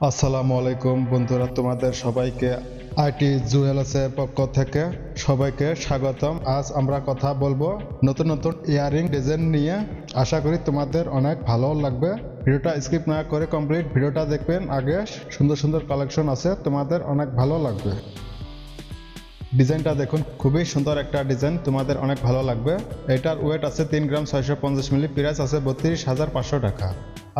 আসসালামু আলাইকুম বন্ধুরা, তোমাদের সবাইকে আইটি জুয়েলার্সের পক্ষ থেকে সবাইকে স্বাগতম। আজ আমরা কথা বলবো নতুন নতুন ইয়ারিং ডিজাইন নিয়ে। আশা করি তোমাদের অনেক ভালো লাগবে। ভিডিওটা স্কিপ না করে কমপ্লিট ভিডিওটা দেখবেন। আগে সুন্দর সুন্দর কালেকশন আছে, তোমাদের অনেক ভালো লাগবে। ডিজাইনটা দেখুন, খুবই সুন্দর একটা ডিজাইন, তোমাদের অনেক ভালো লাগবে। এটার ওয়েট আছে 3 গ্রাম 650 মিলি, প্রাইস আছে 32,500 টাকা।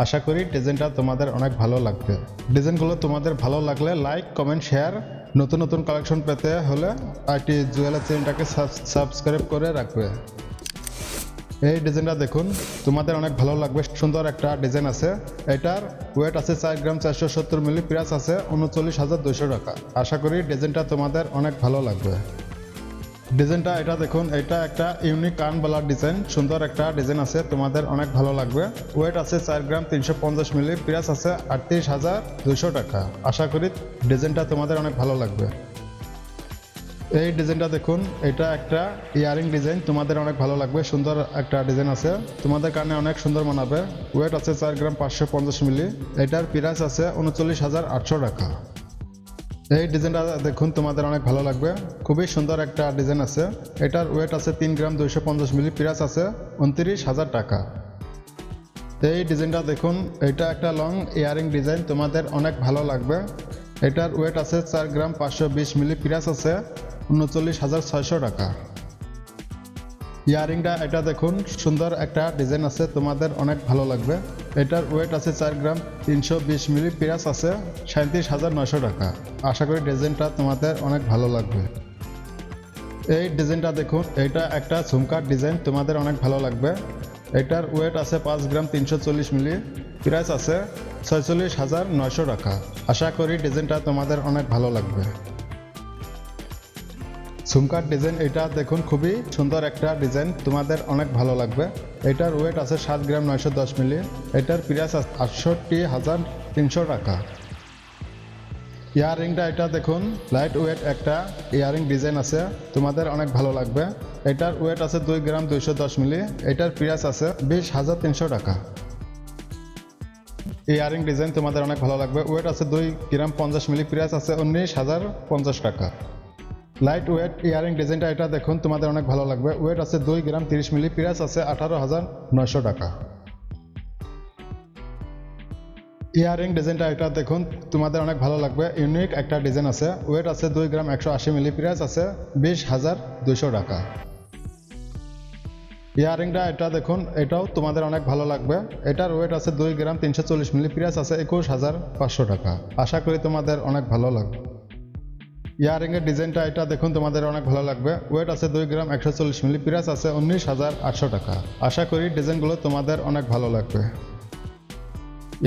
আশা করি ডিজাইনটা তোমাদের অনেক ভালো লাগবে। ডিজাইনগুলো তোমাদের ভালো লাগলে লাইক, কমেন্ট, শেয়ার। নতুন নতুন কালেকশন পেতে হলে আইটি জুয়েলার চ্যানেলটাকে সাবস্ক্রাইব করে রাখবে। এই ডিজাইনটা দেখুন, তোমাদের অনেক ভালো লাগবে। সুন্দর একটা ডিজাইন আছে। এটার ওয়েট আছে 4 গ্রাম 470 মিলি, প্রাইস আছে 39,200 টাকা। আশা করি ডিজাইনটা তোমাদের অনেক ভালো লাগবে। ডিজাইনটা এটা দেখুন, এটা একটা ইউনিক কানবালা ডিজাইন। সুন্দর একটা ডিজাইন আছে, তোমাদের অনেক ভালো লাগবে। ওয়েট আছে 4 গ্রাম 350 মিলি, প্রাইস আছে 38,200 টাকা। আশা করি ডিজাইনটা তোমাদের অনেক ভালো লাগবে। এই ডিজাইনটা দেখুন, এটা একটা ইয়ারিং ডিজাইন, তোমাদের অনেক ভালো লাগবে। সুন্দর একটা ডিজাইন আছে, তোমাদের কানে অনেক সুন্দর মানাবে। ওয়েট আছে 4 গ্রাম 550 মিলি, এটার প্রাইস আছে 39,800 টাকা। এই ডিজাইনটা দেখুন, তোমাদের অনেক ভালো লাগবে। খুবই সুন্দর একটা ডিজাইন আছে। এটার ওয়েট আছে 3 গ্রাম 250 মিলি, প্রাইস আছে 29,000 টাকা। এই ডিজাইনটা দেখুন, এটা একটা লং ইয়ারিং ডিজাইন, তোমাদের অনেক ভালো লাগবে। এটার ওয়েট আছে 4 গ্রাম 520 মিলি, প্রাইস আছে 39,600 টাকা। ইয়ারিংটা এটা দেখুন, সুন্দর একটা ডিজাইন আছে, তোমাদের অনেক ভালো লাগবে। এটার ওয়েট আছে 4 গ্রাম 320 মিলি, প্রাইস আছে 37,900 টাকা। আশা করি ডিজাইনটা তোমাদের অনেক ভালো লাগবে। এই ডিজাইনটা দেখুন, এটা একটা ঝুমকার ডিজাইন, তোমাদের অনেক ভালো লাগবে। এটার ওয়েট আছে 5 গ্রাম 340 মিলি, প্রাইস আছে 46,900 টাকা। আশা করি ডিজাইনটা তোমাদের অনেক ভালো লাগবে। ঝুমকার ডিজাইন এটা দেখুন, খুবই সুন্দর একটা ডিজাইন, তোমাদের অনেক ভালো লাগবে। এটার ওয়েট আছে 7 গ্রাম 910 মিলি, এটার প্রাইস আছে 68,300 টাকা। ইয়াররিংটা এটা দেখুন, লাইট ওয়েট একটা ইয়ারিং ডিজাইন আছে, তোমাদের অনেক ভালো লাগবে। এটার ওয়েট আছে 2 গ্রাম 210 মিলি, এটার প্রাইস আছে 20,300 টাকা। ইয়ারিং ডিজাইন তোমাদের অনেক ভালো লাগবে। ওয়েট আছে 2 গ্রাম 50 মিলি, প্রাইস আছে 19,050 টাকা। লাইট ওয়েট ইয়ারিং ডিজাইনটা এটা দেখুন, তোমাদের অনেক ভালো লাগবে। ওয়েট আছে 2 গ্রাম 30 মিলি, প্রাইস আছে 18,900 টাকা। ইয়ারিং ডিজাইনটা এটা দেখুন, তোমাদের অনেক ভালো লাগবে। ইউনিক একটা ডিজাইন আছে। ওয়েট আছে 2 গ্রাম 180 মিলি, প্রাইস আছে 20,200 টাকা। ইয়ারিংটা এটা দেখুন, এটাও তোমাদের অনেক ভালো লাগবে। এটার ওয়েট আছে 2 গ্রাম 340 মিলি, প্রাইস আছে 21,500 টাকা। আশা করি তোমাদের অনেক ভালো লাগবে। ইয়ারিংয়ের ডিজাইনটা এটা দেখুন, তোমাদের অনেক ভালো লাগবে। ওয়েট আছে 2 গ্রাম 140 মিলি, প্রাইস আছে 19,800 টাকা। আশা করি ডিজাইনগুলো তোমাদের অনেক ভালো লাগবে।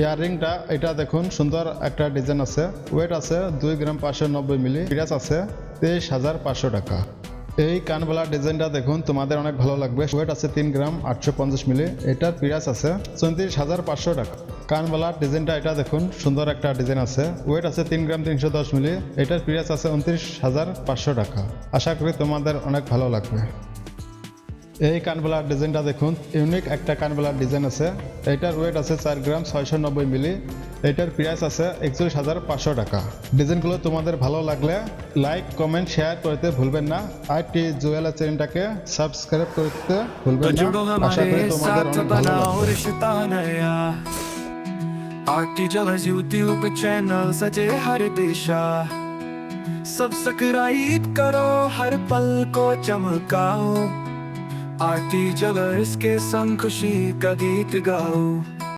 ইয়াররিংটা এটা দেখুন, সুন্দর একটা ডিজাইন আছে। ওয়েট আছে 2 গ্রাম 590 মিলি, প্রাইস আছে 23,500 টাকা। এই কানবালা ডিজাইনটা দেখুন, তোমাদের অনেক ভালো লাগবে। ওয়েট আছে 3 গ্রাম 850 মিলি, এটার প্রাইস আছে 34,500 টাকা। কানবালা ডিজাইনটা এটা দেখুন, সুন্দর একটা ডিজাইন আছে। ওয়েট আছে 3 গ্রাম 310 মিলি, এটার প্রাইস আছে 29,500 টাকা। আশা করি তোমাদের অনেক ভালো লাগবে। এই কানবালার ডিজাইনটা দেখুন, ইউনিক একটা কানবালার ডিজাইন আছে। এটার ওয়েট আছে 4 গ্রাম 690 মিলি, এটার প্রাইস আছে 41,500 টাকা। ডিজাইনগুলো তোমাদের ভালো লাগলে লাইক, কমেন্ট, শেয়ার করতে ভুলবেন না। আইটি জুয়েলার চ্যানেলটাকে সাবস্ক্রাইব করতে ভুলবেন না। আশা করি তোমাদের অনেক ভালো লাগবে। आरटी ज्वेलर्स यूट्यूब चैनल सजे हर दिशा, सब्सक्राइब करो, हर पल को चमकाओ। आरटी ज्वेलर्स के संग खुशी का गीत गाओ।